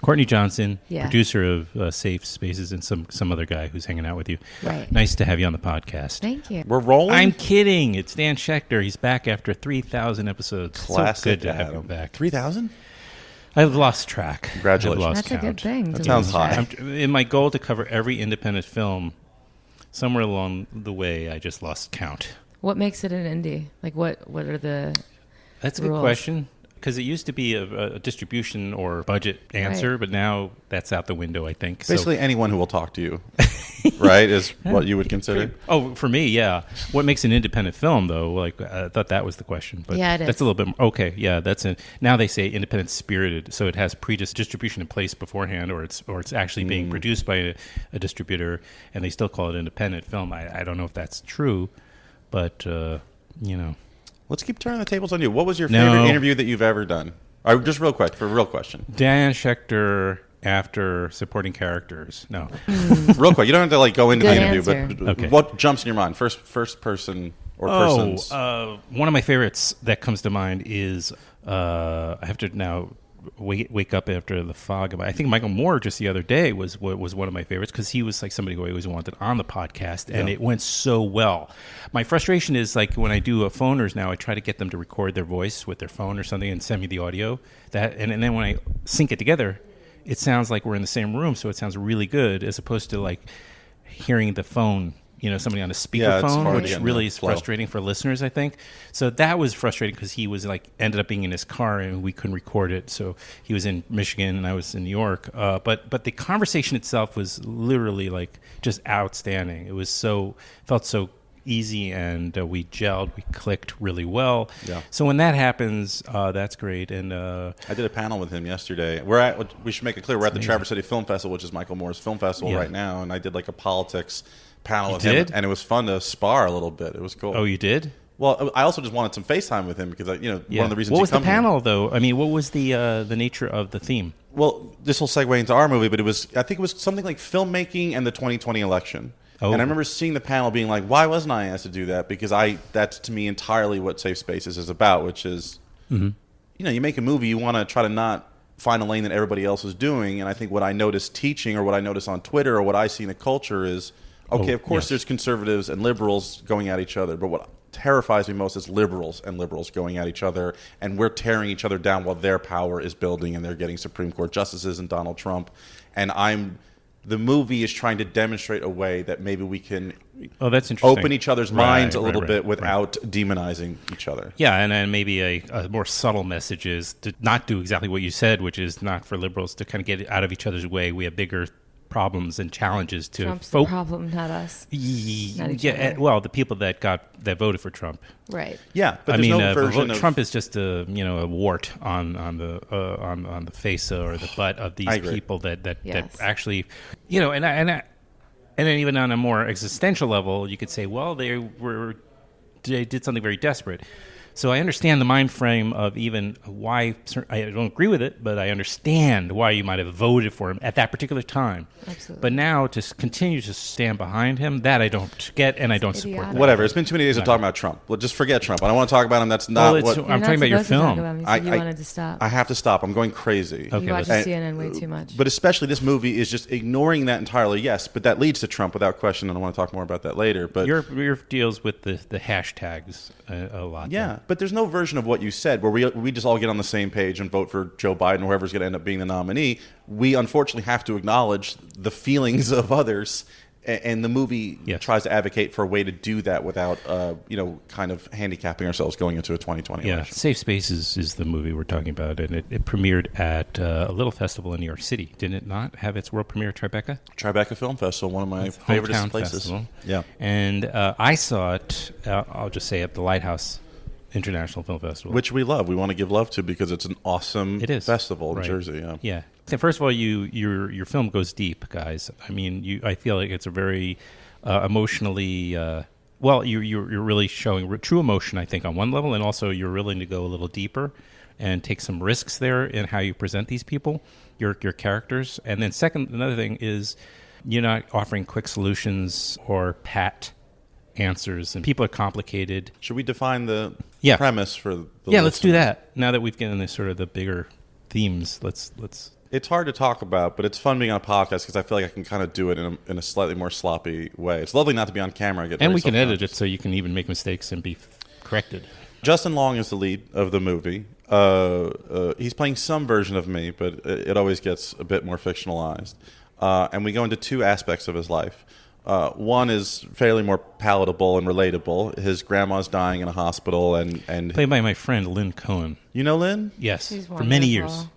Courtenay Johnson, producer of Safe Spaces, and some other guy who's hanging out with you. Right. Nice to have you on the podcast. Thank you. We're rolling? I'm kidding. It's Dan Schechter. He's back after 3,000 episodes. Classic. So good to have him back. 3,000? I've lost track. Congratulations. I've lost That's count. a good thing. That sounds high. In my goal to cover every independent film, somewhere along the way, I just lost count. What makes it an indie? Like, what are the That's a rules? good question. Because it used to be a distribution or budget answer, Right. but now that's out the window, I think. Basically, anyone who will talk to you, right, is what you would consider. Oh, for me, yeah. What makes an independent film, though? Like, I thought that was the question. But Yeah, it is. that's a little bit more. Okay, yeah, that's it. Now they say independent spirited, so it has distribution in place beforehand, or it's actually being produced by a distributor, and they still call it independent film. I don't know if that's true, but, you know. Let's keep turning the tables on you. What was your favorite interview that you've ever done? Just real quick, for a real question. Dan Schechter after supporting characters. No. Real quick. You don't have to go into Good the interview, answer. but Okay. what jumps in your mind? First person or persons? One of my favorites that comes to mind is I have to now wake up after the fog. I think Michael Moore just the other day was one of my favorites because he was like somebody who I always wanted on the podcast, and it went so well. My frustration is like when I do phoners now, I try to get them to record their voice with their phone or something and send me the audio. And then when I sync it together, it sounds like we're in the same room, so it sounds really good as opposed to like hearing the phone. Somebody on a speakerphone, which really is frustrating for listeners, I think. So that was frustrating because he was ended up being in his car and we couldn't record it. So he was in Michigan and I was in New York. But the conversation itself was literally just outstanding. It felt so easy and we gelled, we clicked really well. Yeah. So when that happens, that's great. And I did a panel with him yesterday. We should make it clear, we're at the Traverse City Film Festival, which is Michael Moore's film festival right now, and I did a politics panel with him, and it was fun to spar a little bit. It was cool. Oh, you did? Well, I also just wanted some FaceTime with him because one of the reasons. What was the panel, though? I mean, what was the nature of the theme? Well, this will segue into our movie, but I think it was something like filmmaking and the 2020 election. Oh. And I remember seeing the panel being like, why wasn't I asked to do that? Because that's to me entirely what Safe Spaces is about, which is, you make a movie, you want to try to not find a lane that everybody else is doing. And I think what I notice teaching or what I notice on Twitter or what I see in the culture is, okay, of course there's conservatives and liberals going at each other, but what terrifies me most is liberals and liberals going at each other, and we're tearing each other down while their power is building and they're getting Supreme Court justices and Donald Trump. And the movie is trying to demonstrate a way that maybe we can that's interesting. Open each other's minds a little bit without demonizing each other. Yeah, and then maybe a more subtle message is to not do exactly what you said, which is not for liberals to kind of get out of each other's way. We have bigger problems and challenges to Trump's the problem, not us. Not each other. Well, the people that voted for Trump. Right. Yeah, but there's no version of Trump is just a wart on the face or the butt of these people that actually, and then even on a more existential level, you could say, well, they did something very desperate. So I understand the mind frame of even why I don't agree with it, but I understand why you might have voted for him at that particular time. Absolutely. But now to continue to stand behind him, that I don't get and I don't support. Whatever. It's been too many days of talking about Trump. Well, just forget Trump. I don't want to talk about him. That's not what I'm talking about. Your film. You wanted to stop. I have to stop. I'm going crazy. Okay, you watch CNN way too much. But especially this movie is just ignoring that entirely. Yes, but that leads to Trump without question, and I want to talk more about that later. But your deals with the hashtags a lot. Yeah. Though. But there's no version of what you said where we just all get on the same page and vote for Joe Biden, whoever's going to end up being the nominee. We unfortunately have to acknowledge the feelings of others, and the movie tries to advocate for a way to do that without, kind of handicapping ourselves going into a 2020 election. Safe Spaces is the movie we're talking about, and it premiered at a little festival in New York City. Didn't it not have its world premiere at Tribeca? Tribeca Film Festival, one of my favorite places. Festival. Yeah. And I saw it, I'll just say, at the Lighthouse International Film Festival, which we love. We want to give love to because it's an awesome festival in Jersey. Yeah. First of all, your film goes deep, guys. I mean, I feel like it's a very emotionally. You're really showing true emotion, I think, on one level, and also you're willing to go a little deeper and take some risks there in how you present these people, your characters. And then second, another thing is you're not offering quick solutions or pat answers, and people are complicated. Should we define the premise for the let's do that. Now that we've gotten this sort of the bigger themes, let's It's hard to talk about, but it's fun being on a podcast because I feel like I can kind of do it in a slightly more sloppy way. It's lovely not to be on camera. And we can edit it so you can even make mistakes and be corrected. Justin Long is the lead of the movie. He's playing some version of me, but it always gets a bit more fictionalized. And we go into two aspects of his life. One is fairly more palatable and relatable. His grandma's dying in a hospital, and played by my friend Lynn Cohen. You know Lynn? Yes, She's for many years.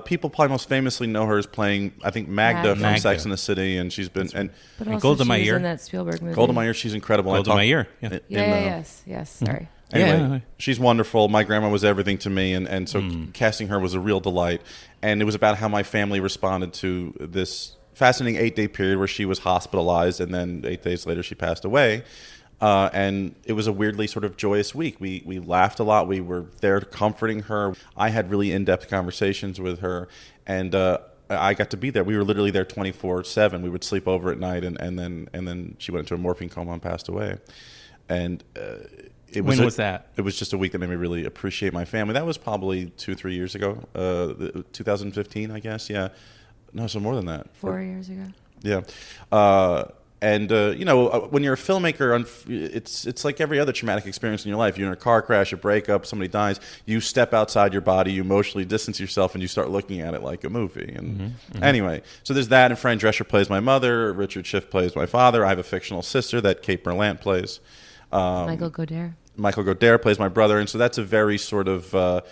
People probably most famously know her as playing, I think, Magda from Sex and the City, and she's been but and also Golda she Meir was in that Spielberg movie. Golda Meir. She's incredible. Golda Meir, yeah. Yes. Sorry. Anyway, she's wonderful. My grandma was everything to me, and so casting her was a real delight. And it was about how my family responded to this fascinating 8-day period where she was hospitalized, and then 8 days later she passed away. And it was a weirdly sort of joyous week. We laughed a lot. We were there comforting her. I had really in-depth conversations with her, and I got to be there. We were literally there 24/7. We would sleep over at night, and then she went into a morphine coma and passed away. And when was that? It was just a week that made me really appreciate my family. That was probably 2-3 years ago, 2015, I guess. Yeah, no, so more than that. 4 years ago. Yeah, and when you're a filmmaker, it's like every other traumatic experience in your life. You're in a car crash, a breakup, somebody dies. You step outside your body, you emotionally distance yourself, and you start looking at it like a movie. And anyway, so there's that. And Fran Drescher plays my mother. Richard Schiff plays my father. I have a fictional sister that Kate Berlant plays. Michael Godert. Michael Godert plays my brother, and so that's a very sort of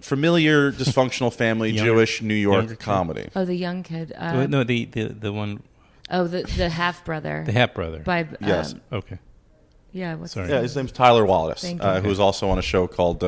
familiar, dysfunctional family, Jewish New York comedy. Oh, the young kid. No, the one. Oh, the half brother. The half brother. By yes. Okay. Yeah. What's Yeah, his name's Tyler Wallace, who is also on a show called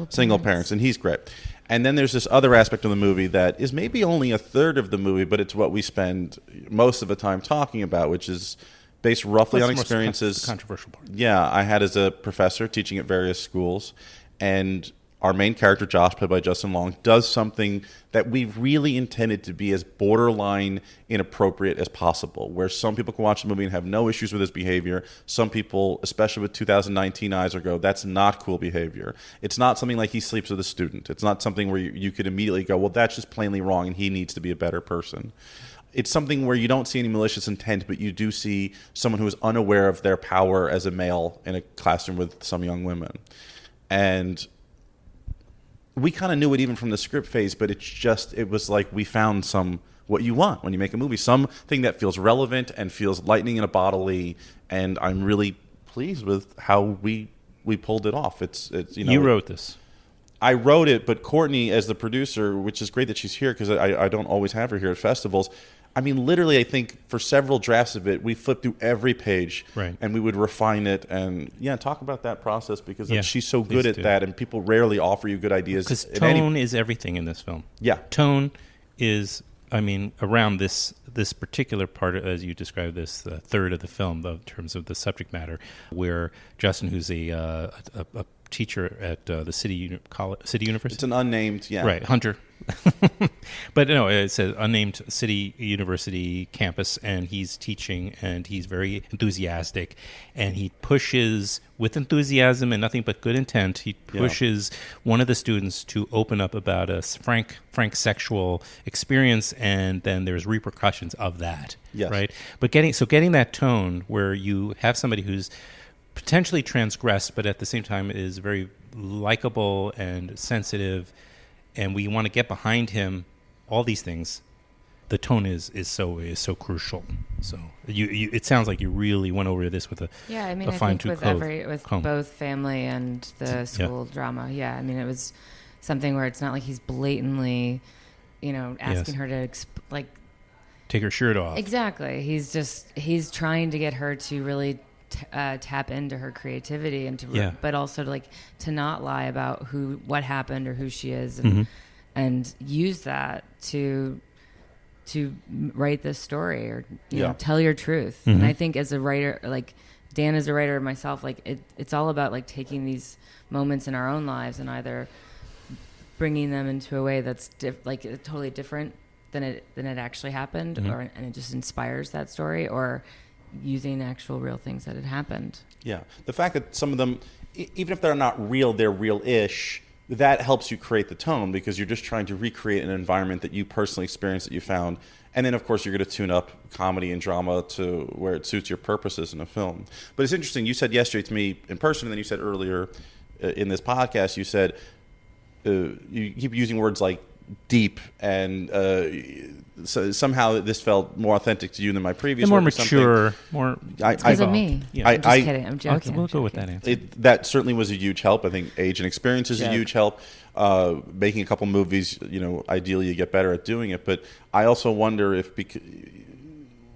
Single Parents, and he's great. And then there's this other aspect of the movie that is maybe only a third of the movie, but it's what we spend most of the time talking about, which is based roughly on experiences. The controversial part. Yeah, I had as a professor teaching at various schools, and our main character, Josh, played by Justin Long, does something that we really intended to be as borderline inappropriate as possible, where some people can watch the movie and have no issues with his behavior. Some people, especially with 2019 eyes, are go, that's not cool behavior. It's not something like he sleeps with a student. It's not something where you could immediately go, well, that's just plainly wrong and he needs to be a better person. It's something where you don't see any malicious intent, but you do see someone who is unaware of their power as a male in a classroom with some young women. And we kind of knew it even from the script phase, but it was like we found what you want when you make a movie, something that feels relevant and feels lightning in a bottle, and I'm really pleased with how we pulled it off. You wrote this. I wrote it, but Courtenay, as the producer, which is great that she's here because I don't always have her here at festivals. I mean, literally, I think for several drafts of it, we flipped through every page, right, and we would refine it. And talk about that process because she's so good at that, and people rarely offer you good ideas. Because tone is everything in this film. Yeah, tone is, around this particular part, as you described this, the third of the film, in terms of the subject matter, where Justin, who's a teacher at the City University. It's an unnamed, right, Hunter. But no, it's an unnamed City University campus, and he's teaching, and he's very enthusiastic, and he pushes with enthusiasm and nothing but good intent. He pushes one of the students to open up about a frank sexual experience, and then there's repercussions of that. Yes. Right. But getting that tone where you have somebody who's potentially transgressed, but at the same time is very likable and sensitive, and we want to get behind him. All these things, the tone is so crucial. So it sounds like you really went over this with a fine-tooth comb. With both family and the school drama. Yeah, it was something where it's not like he's blatantly, asking her to take her shirt off. Exactly. He's trying to get her to really tap into her creativity and but also to not lie about what happened or who she is, and use that to write this story or tell your truth. And I think as a writer, Dan is a writer myself, it's all about taking these moments in our own lives and either bringing them into a way that's totally different than it actually happened, and it just inspires that story, or using actual real things that had happened. Yeah. The fact that some of them, even if they're not real, they're real-ish, that helps you create the tone because you're just trying to recreate an environment that you personally experienced, that you found. And then, of course, you're going to tune up comedy and drama to where it suits your purposes in a film. But it's interesting. You said yesterday to me in person, and then you said earlier in this podcast, you said you keep using words like deep, and so somehow this felt more authentic to you than my previous and more work mature, more. It's because of me. Yeah. I'm just kidding. I'm joking. We'll go with that answer. That certainly was a huge help. I think age and experience is a huge help. Making a couple movies, ideally you get better at doing it. But I also wonder if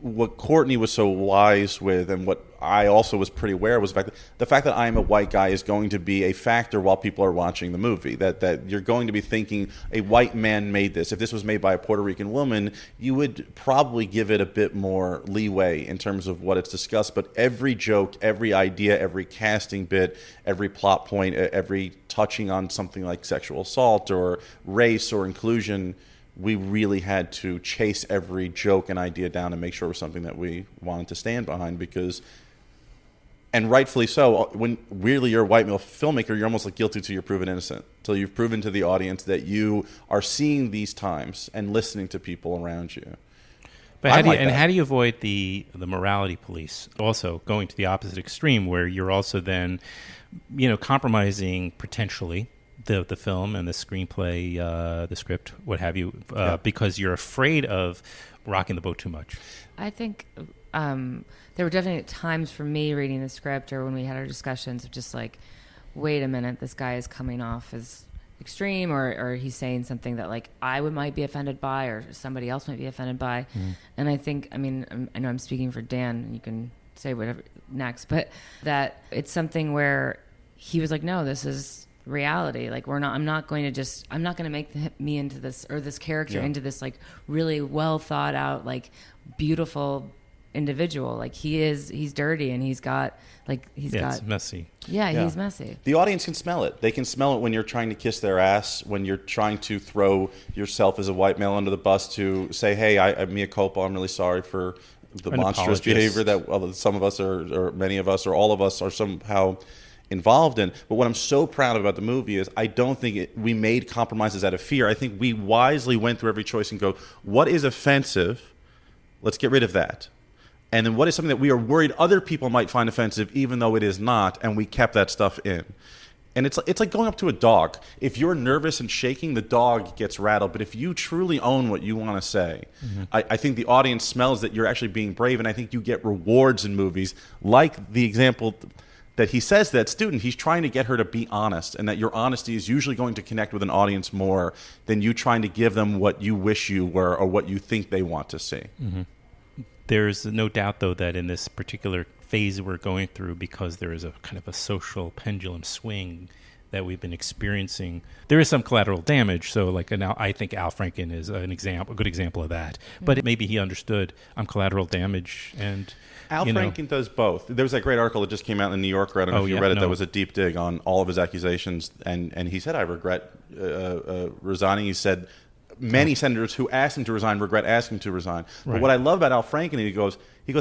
what Courtenay was so wise with, and what I also was pretty aware of, was the fact that I'm a white guy is going to be a factor while people are watching the movie. That you're going to be thinking a white man made this. If this was made by a Puerto Rican woman, you would probably give it a bit more leeway in terms of what it's discussed. But every joke, every idea, every casting bit, every plot point, every touching on something like sexual assault or race or inclusion, we really had to chase every joke and idea down and make sure it was something that we wanted to stand behind because, and rightfully so, when really you're a white male filmmaker, you're almost like guilty till you're proven innocent, till you've proven to the audience that you are seeing these times and listening to people around you. But how do you avoid the morality police also going to the opposite extreme where you're also then, compromising potentially the film and the screenplay, the script, what have you, because you're afraid of rocking the boat too much? I think there were definitely times for me reading the script or when we had our discussions of just like, wait a minute, this guy is coming off as extreme or he's saying something that like might be offended by or somebody else might be offended by. And I think, I know I'm speaking for Dan, and you can say whatever next, but that it's something where he was like, no, this is reality. Like I'm not going to make me into this or this character into this like really well thought out, like beautiful individual. Like he's dirty and he's it's messy. He's messy. The audience can smell it. They can smell it when you're trying to kiss their ass, when you're trying to throw yourself as a white male under the bus to say, hey, I'm mea culpa, I'm really sorry for the monstrous behavior that some of us or many of us or all of us are somehow involved in. But what I'm so proud about the movie is I don't think we made compromises out of fear. I think we wisely went through every choice and go, what is offensive? Let's get rid of that. And then what is something that we are worried other people might find offensive even though it is not, and we kept that stuff in. And it's like going up to a dog. If you're nervous and shaking, the dog gets rattled. But if you truly own what you want to say, I think the audience smells that you're actually being brave, and I think you get rewards in movies like the example that he says to that student. He's trying to get her to be honest, and that your honesty is usually going to connect with an audience more than you trying to give them what you wish you were or what you think they want to see. There's no doubt, though, that in this particular phase we're going through, because there is a kind of a social pendulum swing that we've been experiencing, there is some collateral damage. So, now I think Al Franken is a good example of that. But maybe he understood I'm collateral damage, and Al Franken does both. There was that great article that just came out in the New Yorker. I don't know if you read it. That was a deep dig on all of his accusations, and he said, I regret resigning. He said many senators who asked him to resign regret asking him to resign. But what I love about Al Franken, he goes,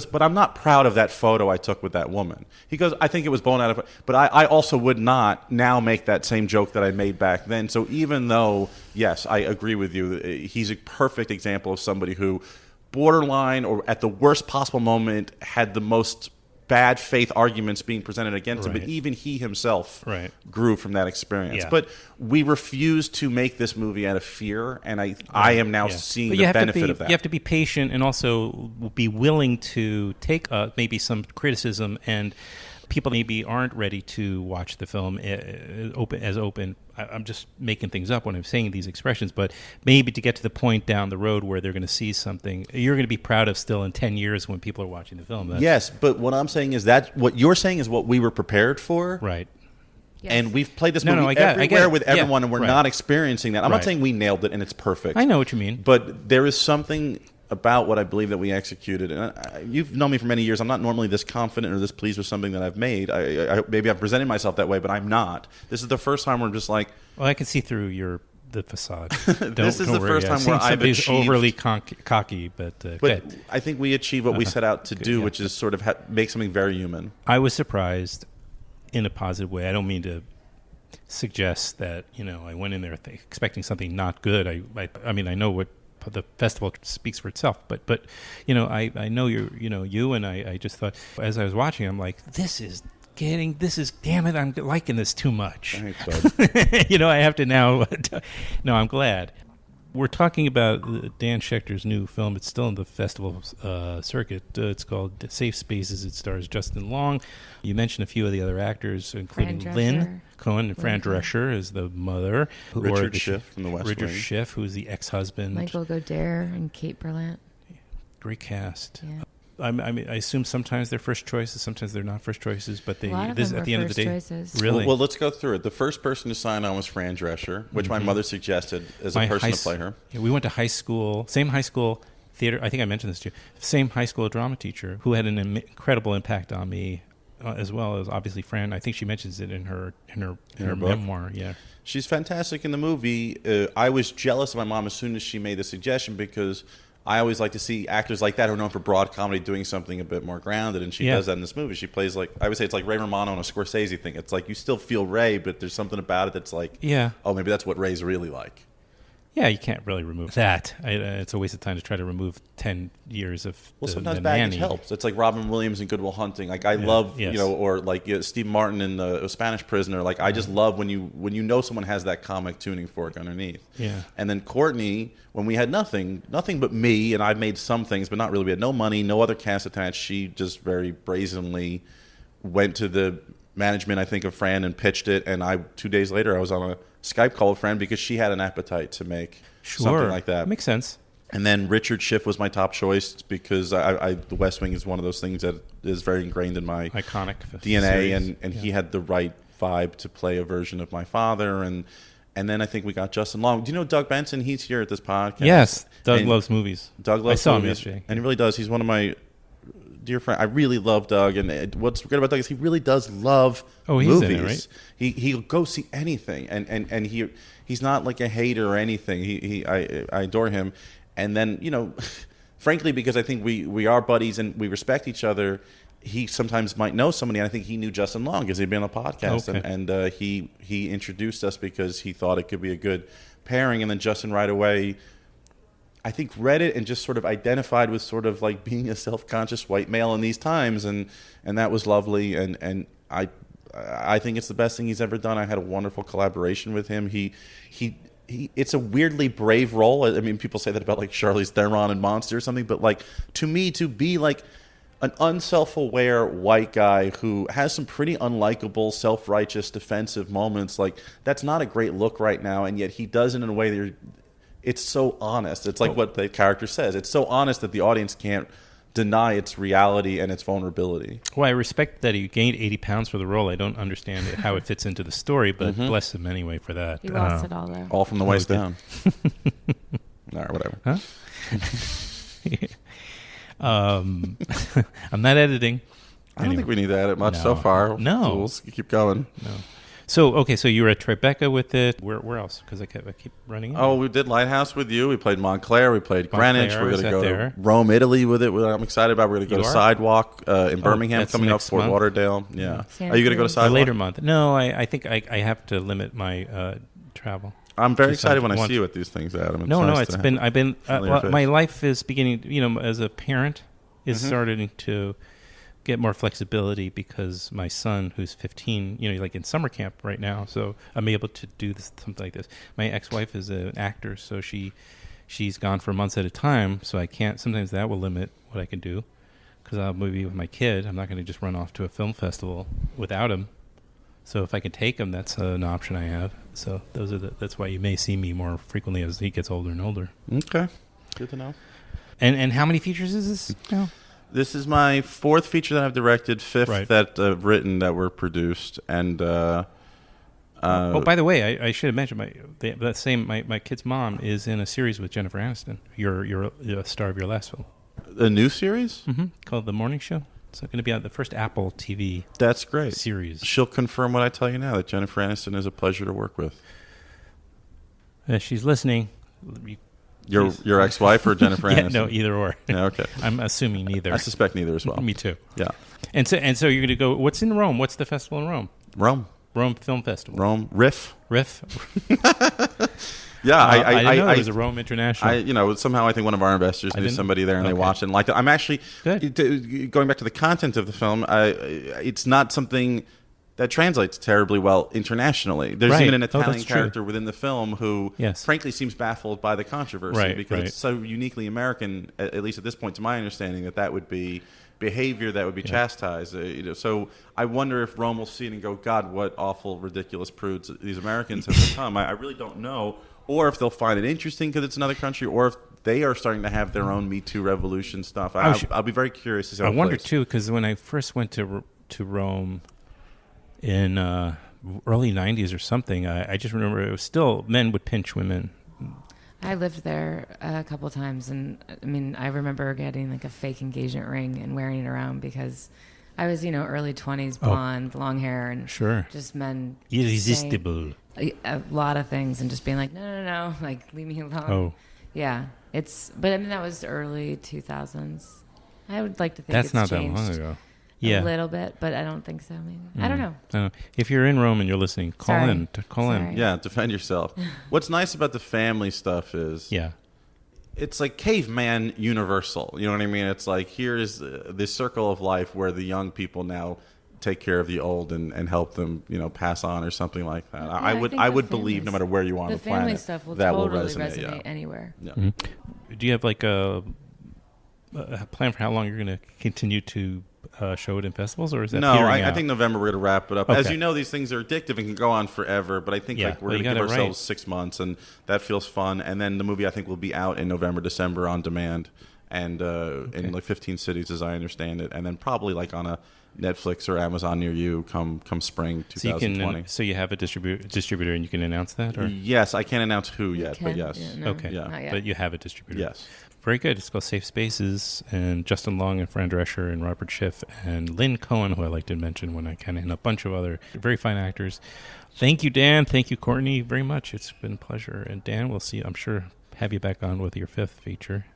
but I'm not proud of that photo I took with that woman. He goes, I think it was blown out of, but I also would not now make that same joke that I made back then. So even though, yes, I agree with you, he's a perfect example of somebody who borderline or at the worst possible moment had the most bad faith arguments being presented against him, but even he himself grew from that experience. But we refuse to make this movie out of fear, and I am now seeing the benefit of that. You have to be patient and also be willing to take maybe some criticism, and people maybe aren't ready to watch the film as open. I'm just making things up when I'm saying these expressions, but maybe to get to the point down the road where they're going to see something you're going to be proud of still in 10 years when people are watching the film. Yes, but what I'm saying is that what you're saying is what we were prepared for. Right. Yes. And we've played this movie everywhere with everyone, and we're not experiencing that. I'm not saying we nailed it and it's perfect. I know what you mean. But there is something about what I believe that we executed. And you've known me for many years. I'm not normally this confident or this pleased with something that I've made. Maybe I've presented myself that way, but I'm not. This is the first time where I'm just like... Well, I can see through the facade. This is the first time where I've achieved... overly cocky, but I think we achieved what we set out to do, which is sort of make something very human. I was surprised in a positive way. I don't mean to suggests that I went in there expecting something not good. I mean I know what the festival speaks for itself, but I know you and I just thought as I was watching, I'm like, damn it, I'm liking this too much. Thanks, I have to now. No, I'm glad. We're talking about Dan Schechter's new film. It's still in the festival circuit. It's called Safe Spaces. It stars Justin Long. You mentioned a few of the other actors, including Lynn Cohen and Fran Drescher as the mother. Richard Schiff from the West Wing. Richard Schiff, who's the ex-husband. Michael Godert and Kate Berlant. Great cast. Yeah. I mean, I assume sometimes they're first choices, sometimes they're not first choices, but a lot of them at the end of the day, choices. Really. Well, let's go through it. The first person to sign on was Fran Drescher, which my mother suggested as a person to play her. Yeah, we went to high school, same high school theater. I think I mentioned this to you. Same high school drama teacher who had an incredible impact on me, as well as obviously Fran. I think she mentions it in her memoir. Yeah, she's fantastic in the movie. I was jealous of my mom as soon as she made the suggestion because I always like to see actors like that who are known for broad comedy doing something a bit more grounded, and she does that in this movie. She plays I would say it's like Ray Romano on a Scorsese thing. It's like you still feel Ray, but there's something about it that's like, oh, maybe that's what Ray's really like. Yeah, you can't really remove that. It's a waste of time to try to remove 10 years of sometimes the baggage nanny. helps. It's like Robin Williams in Good Will Hunting. Like I love, or like Steve Martin in The Spanish Prisoner. Like I just love when you know someone has that comic tuning fork underneath. Yeah. And then Courtenay, when we had nothing but me, and I made some things, but not really. We had no money, no other cast attached. She just very brazenly went to the management, I think, of Fran and pitched it. And 2 days later, I was on a Skype call with Fran because she had an appetite to make something like that. Makes sense. And then Richard Schiff was my top choice because The West Wing is one of those things that is very ingrained in my iconic DNA, and he had the right vibe to play a version of my father. And then I think we got Justin Long. Do you know Doug Benson? He's here at this podcast. Yes, Doug loves movies. Doug loves movies. I saw him yesterday. And he really does. He's one of my dear friend. I really love Doug, and what's great about Doug is he really does love movies. In it, right? He'll go see anything, and he's not like a hater or anything. I adore him, and then frankly, because I think we are buddies and we respect each other. He sometimes might know somebody, and I think he knew Justin Long because he'd been on a podcast, and he introduced us because he thought it could be a good pairing, and then Justin right away, I think, read it and just sort of identified with sort of like being a self-conscious white male in these times, and that was lovely, and I think it's the best thing he's ever done. I had a wonderful collaboration with him. He it's a weirdly brave role. I mean, people say that about like Charlize Theron in Monster or something, but like to me, to be like an unself-aware white guy who has some pretty unlikable, self-righteous, defensive moments, like that's not a great look right now, and yet he does it in a way that it's so honest. It's like what the character says. It's so honest that the audience can't deny its reality and its vulnerability. Well, I respect that he gained 80 pounds for the role. I don't understand how it fits into the story, but bless him anyway for that. He lost it all, though. All from the waist down. All right, whatever. Huh? I'm not editing. I don't think we need to edit much so far. No. We'll keep going. No. So you were at Tribeca with it. Where else? Because I keep running in. Oh, we did Lighthouse with you. We played Montclair. We played Greenwich. We're going to go to Rome, Italy with it. I'm excited about. We're going to go to Sidewalk in Birmingham coming up, Fort Lauderdale. Yeah. Santa Are you going to go to Sidewalk? A later month. No, I think I have to limit my travel. I'm very excited when I see you at these things, Adam. My life is beginning, as a parent, is starting to get more flexibility because my son, who's 15, like in summer camp right now, so I'm able to do something like this. My ex-wife is an actor, so she's gone for months at a time, so I can't. Sometimes that will limit what I can do because I'll be with my kid. I'm not going to just run off to a film festival without him. So if I can take him, that's an option I have. So that's why you may see me more frequently as he gets older and older. Okay, good to know. And how many features is this now? This is my fourth feature that I've directed, fifth that I've written that were produced, and. By the way, I should have mentioned my kid's mom is in a series with Jennifer Aniston. You're a star of your last film. A new series called The Morning Show. It's going to be on the first Apple TV. That's great series. She'll confirm what I tell you now, that Jennifer Aniston is a pleasure to work with. She's listening. Your ex-wife or Jennifer Aniston? No, either or. Yeah, okay. I'm assuming neither. I suspect neither as well. Me too. Yeah. And so you're going to go. What's in Rome? What's the festival in Rome? Rome. Rome Film Festival. Rome Riff. Yeah, I didn't know there was a Rome International. Somehow I think one of our investors knew somebody there and they watched it and liked it. I'm actually going back to the content of the film. It's not something that translates terribly well internationally. There's even an Italian character within the film who, frankly, seems baffled by the controversy because it's so uniquely American, at least at this point, to my understanding, that would be behavior that would be chastised. So I wonder if Rome will see it and go, God, what awful, ridiculous prudes these Americans have become. I really don't know. Or if they'll find it interesting because it's another country, or if they are starting to have their own Me Too revolution stuff. I'll be very curious to see how it wonder, plays. too, because when I first went to Rome in early 90s or something, I just remember it was still men would pinch women. I lived there a couple of times, and I mean, I remember getting like a fake engagement ring and wearing it around because I was, early 20s, blonde, long hair, and just men irresistible. A lot of things, and just being like, no, like leave me alone. Yeah, but I mean that was early 2000s. I would like to think that's not changed that long ago. A little bit, but I don't think so. Maybe I don't know. If you're in Rome and you're listening, call in. Yeah, defend yourself. What's nice about the family stuff is, it's like caveman universal. You know what I mean? It's like here's this circle of life where the young people now take care of the old and help them, pass on or something like that. Yeah, I would believe no matter where you are on the planet, family stuff will that totally will resonate anywhere. Yeah. Mm-hmm. Do you have like a plan for how long you're going to continue to show it in festivals, or is that no? I think November we're going to wrap it up. Okay. As you know, these things are addictive and can go on forever. But I think we're going to give ourselves 6 months, and that feels fun. And then the movie I think will be out in November, December on demand, and in like 15 cities as I understand it, and then probably like on a Netflix or Amazon near you come spring 2020. So you have a distributor and you can announce that? Or? Yes, I can't announce who yet, but yes. But you have a distributor. Yes. Very good. It's called Safe Spaces, and Justin Long and Fran Drescher and Robert Schiff and Lynn Cohen, who I like to mention when I can, and a bunch of other very fine actors. Thank you, Dan. Thank you, Courtenay, very much. It's been a pleasure. And Dan, we'll see, I'm sure, have you back on with your 5th feature.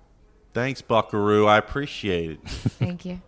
Thanks, Buckaroo. I appreciate it. Thank you.